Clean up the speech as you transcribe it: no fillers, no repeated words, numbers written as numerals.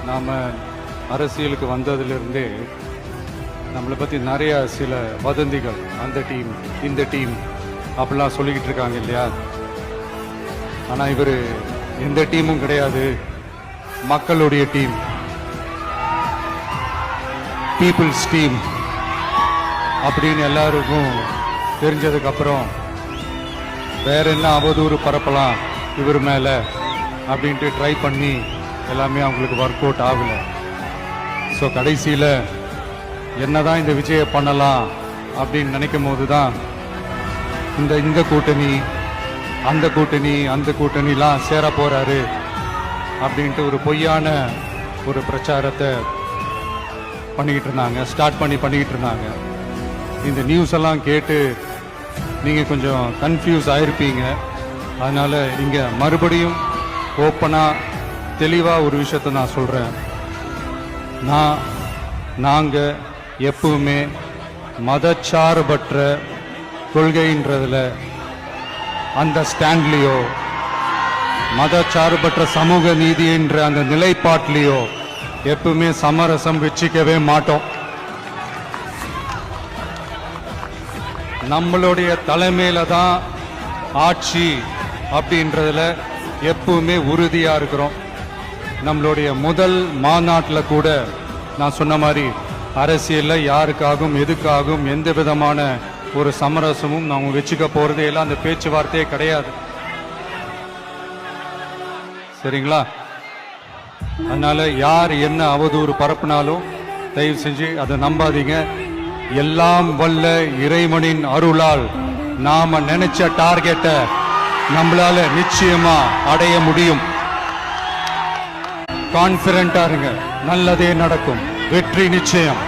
நாம் அரசியலுக்கு வந்ததிலிருந்தே நம்மளை பற்றி நிறைய சில வதந்திகள், அந்த டீம் இந்த டீம் அப்படிலாம் சொல்லிக்கிட்டு இருக்காங்க இல்லையா. ஆனால் இவர் எந்த டீமும் கிடையாது, மக்களுடைய டீம், பீப்புள்ஸ் டீம் அப்படின்னு எல்லாருக்கும் தெரிஞ்சதுக்கப்புறம் வேற என்ன அவதூறு பரப்பலாம் இவர் மேலே அப்படின்ட்டு ட்ரை பண்ணி எல்லாமே அவங்களுக்கு ஒர்க் அவுட் ஆகலை. ஸோ கடைசியில் என்னதான் இந்த விஜயை பண்ணலாம் அப்படின்னு நினைக்கும் போது தான் இந்த கூட்டணி அந்த கூட்டணிலாம் சேர போறாரு அப்படின்ட்டு ஒரு பொய்யான ஒரு பிரச்சாரத்தை ஸ்டார்ட் பண்ணிக்கிட்டு இருந்தாங்க. இந்த நியூஸ் எல்லாம் கேட்டு நீங்கள் கொஞ்சம் கன்ஃபியூஸ் ஆயிருப்பீங்க. அதனால இங்கே மறுபடியும் ஓப்பனாக தெளிவாக ஒரு விஷயத்தை நான் சொல்கிறேன். நாங்கள் எப்பவுமே மதச்சார்பற்ற கொள்கைன்றதுல, அந்த ஸ்டாண்ட்லேயோ, மதச்சார்பற்ற சமூக நீதி என்ற அந்த நிலைப்பாட்டிலேயோ எப்பவுமே சமரசம் வச்சிக்கவே மாட்டோம். நம்மளுடைய தலைமையில தான் ஆட்சி அப்படின்றதுல எப்பவுமே உறுதியா இருக்கிறோம். நம்மளுடைய முதல் மாநாட்டில் கூட நான் சொன்ன மாதிரி அரசியலில் யாருக்காகவும் எதுக்காகவும் எந்த விதமான ஒரு சமரசமும் நாங்கள் வச்சுக்க போறதே இல்லை. அந்த பேச்சுவார்த்தையே கிடையாது. சரிங்களா? அதனால யார் என்ன அவதூறு பரப்புனாலும் தயவு செஞ்சு அதை நம்பாதீங்க. எல்லாம் வல்ல இறைவனின் அருளால் நாம நினைச்ச டார்கெட்டை நம்மளால நிச்சயமா அடைய முடியும். கான்பிடண்டா இருங்க, நல்லதே நடக்கும், வெற்றி நிச்சயம்.